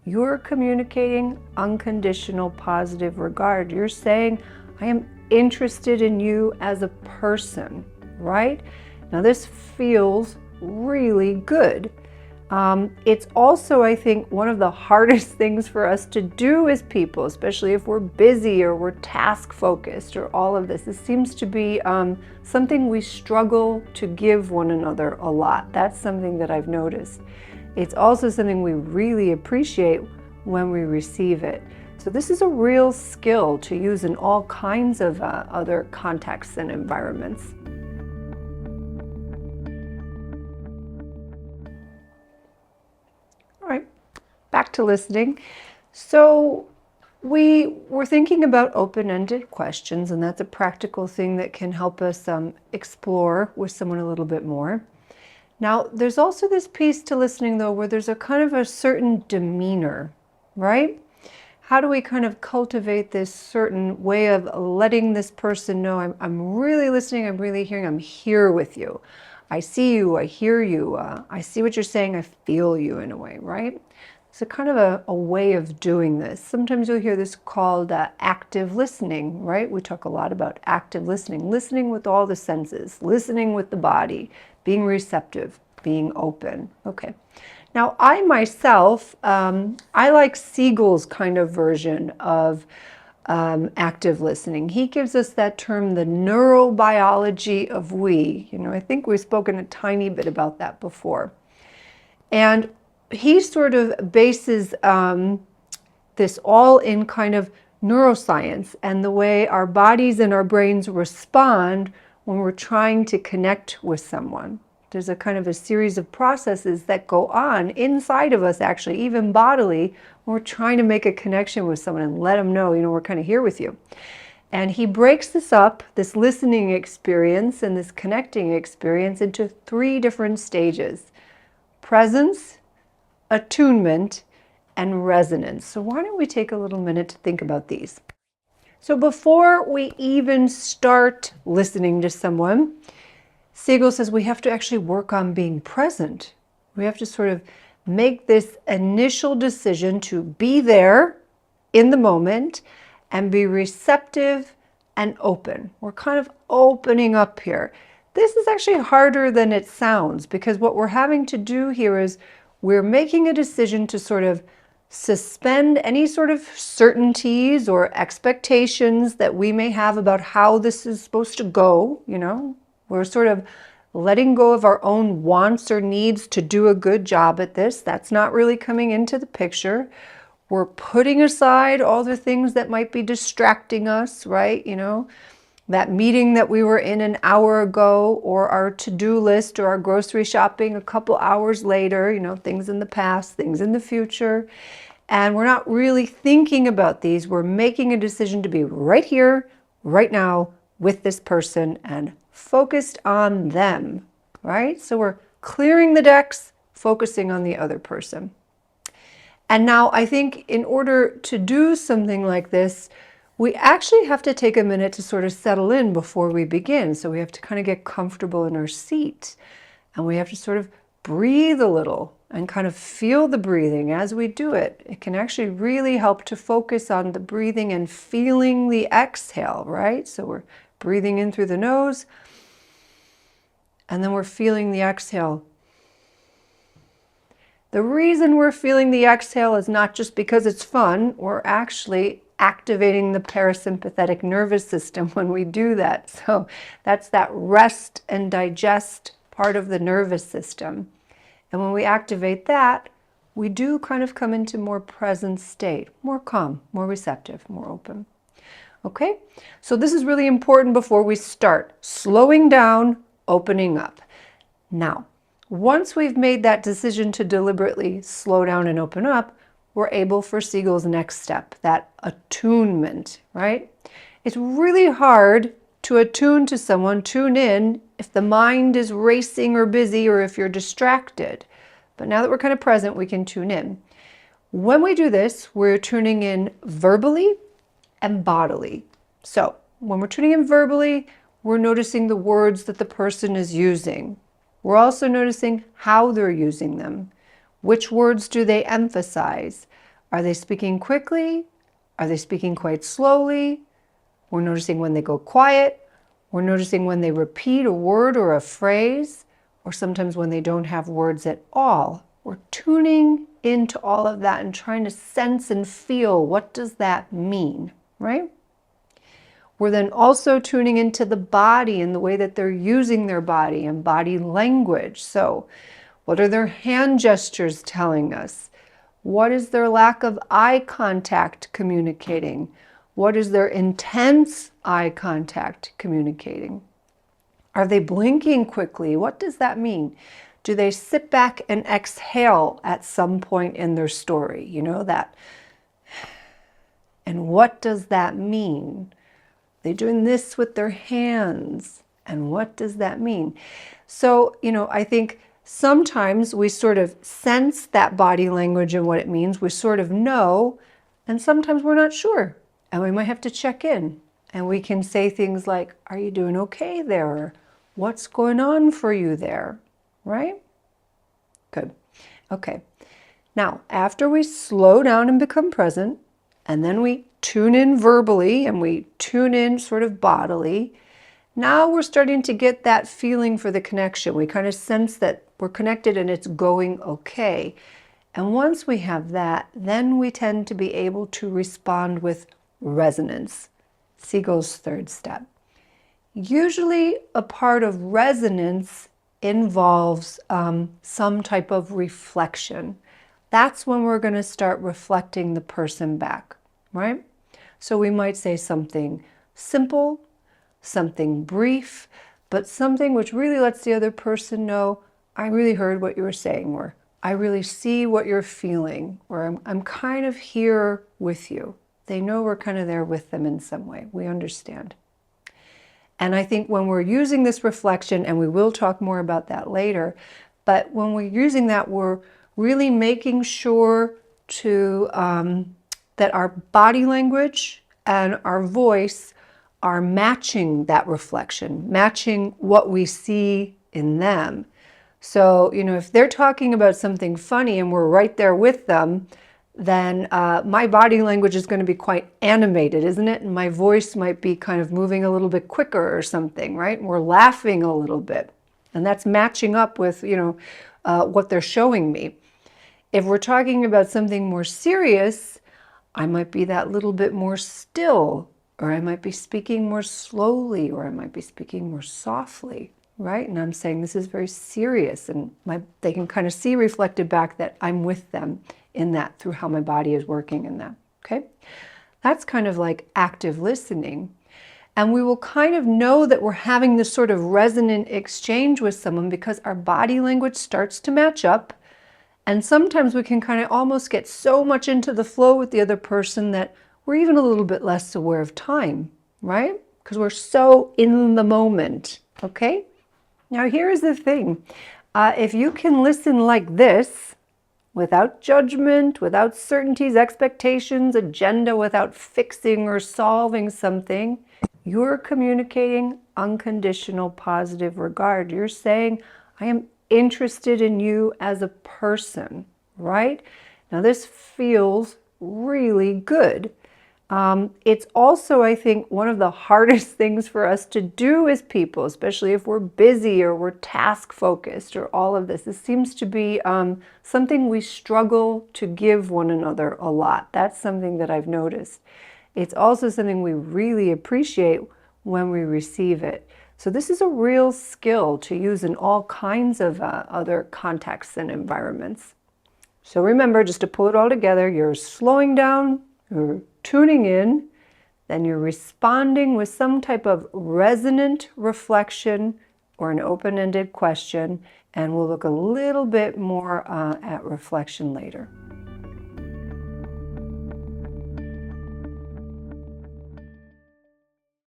you're communicating unconditional positive regard. You're saying, I am interested in you as a person, right? Now this feels really good. It's also, I think, one of the hardest things for us to do as people, especially if we're busy or we're task focused or all of this. This seems to be something we struggle to give one another a lot. That's something that I've noticed. It's also something we really appreciate when we receive it. So this is a real skill to use in all kinds of other contexts and environments. All right, back to listening. So we were thinking about open-ended questions, and that's a practical thing that can help us explore with someone a little bit more. Now, there's also this piece to listening, though, where there's a kind of a certain demeanor, right? How do we kind of cultivate this certain way of letting this person know, I'm really listening, I'm really hearing, I'm here with you. I see you, I hear you, I see what you're saying, I feel you in a way, right? It's a kind of a way of doing this. Sometimes you'll hear this called active listening, right? We talk a lot about active listening, listening with all the senses, listening with the body, being receptive, being open. Okay. Now, I myself, I like Siegel's kind of version of active listening. He gives us that term, the neurobiology of we. You know, I think we've spoken a tiny bit about that before. And he sort of bases this all in kind of neuroscience and the way our bodies and our brains respond when we're trying to connect with someone. There's a kind of a series of processes that go on inside of us, actually, even bodily, when we're trying to make a connection with someone and let them know, you know, we're kind of here with you. And he breaks this up, this listening experience and this connecting experience, into 3 different stages: presence, attunement, and resonance. So why don't we take a little minute to think about these? So before we even start listening to someone, Siegel says we have to actually work on being present. We have to sort of make this initial decision to be there in the moment and be receptive and open. We're kind of opening up here. This is actually harder than it sounds, because what we're having to do here is we're making a decision to sort of suspend any sort of certainties or expectations that we may have about how this is supposed to go, you know. We're sort of letting go of our own wants or needs to do a good job at this. That's not really coming into the picture. We're putting aside all the things that might be distracting us, right? You know, that meeting that we were in an hour ago, or our to-do list, or our grocery shopping a couple hours later, you know, things in the past, things in the future. And we're not really thinking about these. We're making a decision to be right here, right now, with this person and focused on them, right? So we're clearing the decks, focusing on the other person. And now I think in order to do something like this, we actually have to take a minute to sort of settle in before we begin. So we have to kind of get comfortable in our seat, and we have to sort of breathe a little and kind of feel the breathing as we do it. It can actually really help to focus on the breathing and feeling the exhale, right? So we're breathing in through the nose, and then we're feeling the exhale. The reason we're feeling the exhale is not just because it's fun. We're actually activating the parasympathetic nervous system when we do that. So that's that rest and digest part of the nervous system. And when we activate that, we do kind of come into more present state, more calm, more receptive, more open. Okay, so this is really important before we start slowing down, opening up. Now, once we've made that decision to deliberately slow down and open up, we're able for Siegel's next step, that attunement, right? It's really hard to attune to someone, tune in, if the mind is racing or busy, or if you're distracted. But now that we're kind of present, we can tune in. When we do this, we're tuning in verbally and bodily. So when we're tuning in verbally, we're noticing the words that the person is using. We're also noticing how they're using them. Which words do they emphasize? Are they speaking quickly? Are they speaking quite slowly? We're noticing when they go quiet. We're noticing when they repeat a word or a phrase, or sometimes when they don't have words at all. We're tuning into all of that and trying to sense and feel, what does that mean, right? We're then also tuning into the body and the way that they're using their body and body language. So what are their hand gestures telling us? What is their lack of eye contact communicating? What is their intense eye contact communicating? Are they blinking quickly? What does that mean? Do they sit back and exhale at some point in their story? You know that. And what does that mean? They're doing this with their hands. And what does that mean? So, I think sometimes we sort of sense that body language and what it means. We sort of know, and sometimes we're not sure. And we might have to check in. And we can say things like, are you doing okay there? Or, what's going on for you there? Right? Good. Okay. Now, after we slow down and become present, and then we tune in verbally and we tune in sort of bodily, now we're starting to get that feeling for the connection. We kind of sense that we're connected and it's going okay. And once we have that, then we tend to be able to respond with resonance. Siegel's third step. Usually a part of resonance involves some type of reflection. That's when we're going to start reflecting the person back, right? So we might say something simple, something brief, but something which really lets the other person know, I really heard what you were saying, or I really see what you're feeling, or I'm kind of here with you. They know we're kind of there with them in some way. We understand. And I think when we're using this reflection, and we will talk more about that later, but when we're using that, we're really making sure to that our body language and our voice are matching that reflection, matching what we see in them. So, if they're talking about something funny and we're right there with them, then my body language is going to be quite animated, isn't it? And my voice might be kind of moving a little bit quicker or something, right? And we're laughing a little bit. And that's matching up with, what they're showing me. If we're talking about something more serious, I might be that little bit more still, or I might be speaking more slowly, or I might be speaking more softly, right? And I'm saying this is very serious, and they can kind of see reflected back that I'm with them in that through how my body is working in that, okay? That's kind of like active listening. And we will kind of know that we're having this sort of resonant exchange with someone because our body language starts to match up. And sometimes we can kind of almost get so much into the flow with the other person that we're even a little bit less aware of time, right? Because we're so in the moment, okay? Now here's the thing. If you can listen like this, without judgment, without certainties, expectations, agenda, without fixing or solving something, you're communicating unconditional positive regard. You're saying, I am interested in you as a person, right? Now this feels really good. It's also, I think, one of the hardest things for us to do as people, especially if we're busy or we're task focused or all of this. This seems to be something we struggle to give one another a lot. That's something that I've noticed. It's also something we really appreciate when we receive it. So this is a real skill to use in all kinds of other contexts and environments. So remember, just to pull it all together, you're slowing down, you're tuning in, then you're responding with some type of resonant reflection or an open-ended question, and we'll look a little bit more at reflection later.